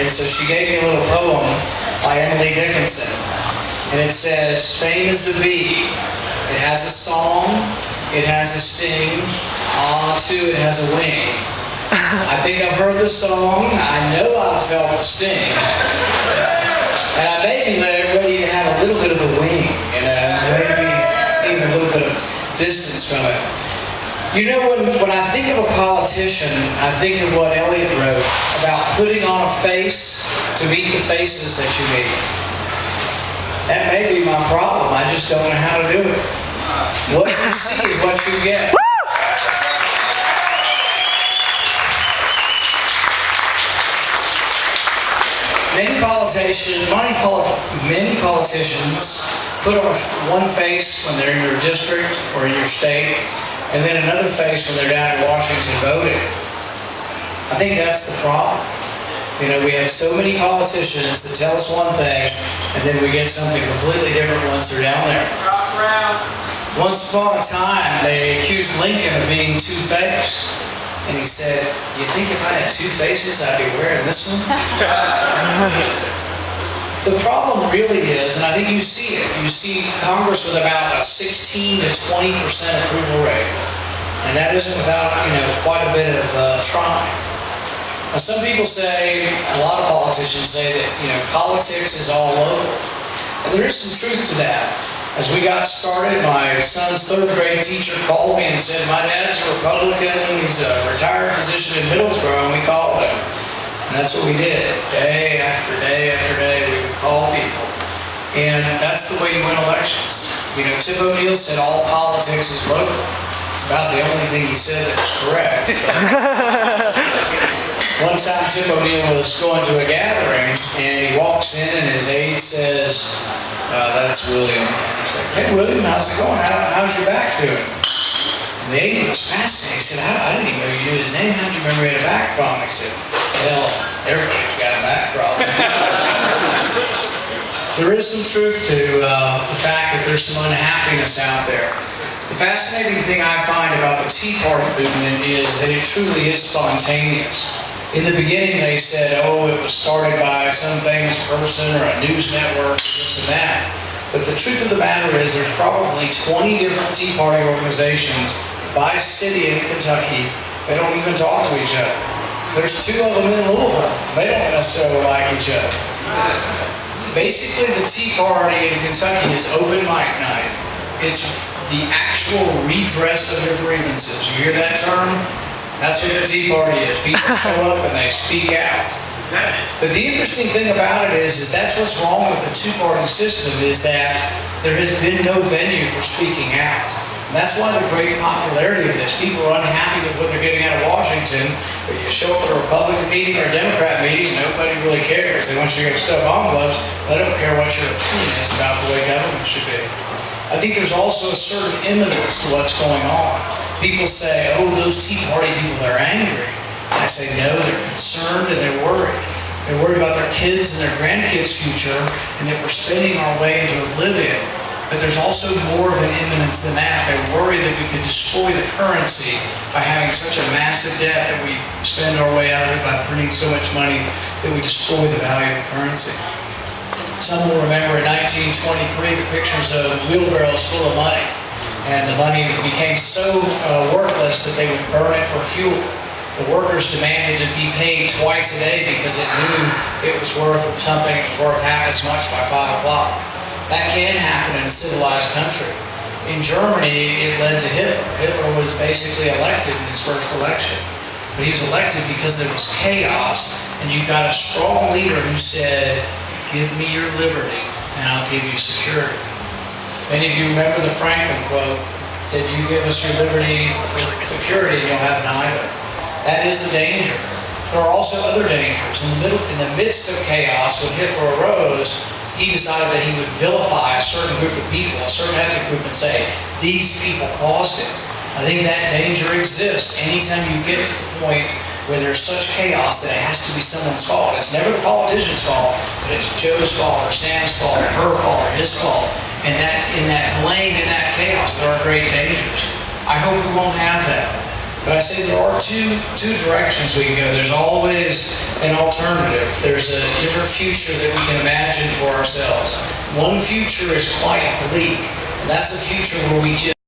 and so she gave me a little poem by Emily Dickinson. And it says, fame is the bee. It has a song, it has a sting, too, it has a wing. I think I've heard the song, I know I've felt the sting. And I may be ready to have a little bit of a wing, maybe even a little bit of distance from it. You know, when I think of a politician, I think of what Eliot wrote about putting on a face to meet the faces that you meet. That may be my problem. I just don't know how to do it. What you see is what you get. Many politicians put on one face when they're in your district or in your state, and then another face when they're down in Washington voting. I think that's the problem. You know, we have so many politicians that tell us one thing, and then we get something completely different once they're down there. Once upon a time, they accused Lincoln of being two-faced. And he said, you think if I had two faces, I'd be wearing this one? The problem really is, and I think you see it, you see Congress with about a 16 to 20% approval rate. And that isn't without, quite a bit of trying. Now, some people say, a lot of politicians say that, politics is all local. And there is some truth to that. As we got started, my son's third grade teacher called me and said, my dad's a Republican, he's a retired physician in Middlesbrough, and we called him. And that's what we did. Day after day after day, we would call people. And that's the way you win elections. Tip O'Neill said all politics is local. It's about the only thing he said that was correct. One time Tip O'Neill was going to a gathering, and he walks in and his aide says, that's William. He's like, hey William, how's it going? How's your back doing? And the aide was fascinated. He said, I didn't even know you knew his name. How'd you remember he had a back problem? He said, well, everybody's got a back problem. There is some truth to the fact that there's some unhappiness out there. The fascinating thing I find about the Tea Party movement is that it truly is spontaneous. In the beginning, they said, it was started by some famous person or a news network, or this and that. But the truth of the matter is there's probably 20 different Tea Party organizations by city in Kentucky that don't even talk to each other. There's two of them in Louisville. They don't necessarily like each other. Basically, the Tea Party in Kentucky is open mic night. It's the actual redress of your grievances. You hear that term? That's what the Tea Party is. People show up and they speak out. But the interesting thing about it is that's what's wrong with the two-party system, is that there has been no venue for speaking out. And that's why the great popularity of this. People are unhappy with what they're getting out of Washington, but you show up at a Republican meeting or a Democrat meeting, nobody really cares. They want you to get stuff envelopes, but they don't care what your opinion is about the way government should be. I think there's also a certain imminence to what's going on. People say, those Tea Party people, they're angry. And I say, no, they're concerned and they're worried. They're worried about their kids and their grandkids' future, and that we're spending our way into oblivion. But there's also more of an imminence than that. They're worried that we could destroy the currency by having such a massive debt that we spend our way out of it by printing so much money that we destroy the value of the currency. Some will remember in 1923 the pictures of wheelbarrows full of money. And the money became so worthless that they would burn it for fuel. The workers demanded to be paid twice a day because it knew it was worth something, it was worth half as much by 5 o'clock. That can happen in a civilized country. In Germany, it led to Hitler. Hitler was basically elected in his first election. But he was elected because there was chaos, and you got a strong leader who said, give me your liberty, and I'll give you security. Many of you remember the Franklin quote. It said, you give us your liberty for security, and you'll have neither. That is the danger. There are also other dangers. In the midst of chaos, when Hitler arose, he decided that he would vilify a certain group of people, a certain ethnic group, and say, these people caused it. I think that danger exists anytime you get to the point where there's such chaos that it has to be someone's fault. It's never the politician's fault, but it's Joe's fault, or Sam's fault, or her fault, or his fault. And in that blame, in that chaos, there are great dangers. I hope we won't have that. But I say there are two directions we can go. There's always an alternative. There's a different future that we can imagine for ourselves. One future is quite bleak, and that's a future where we just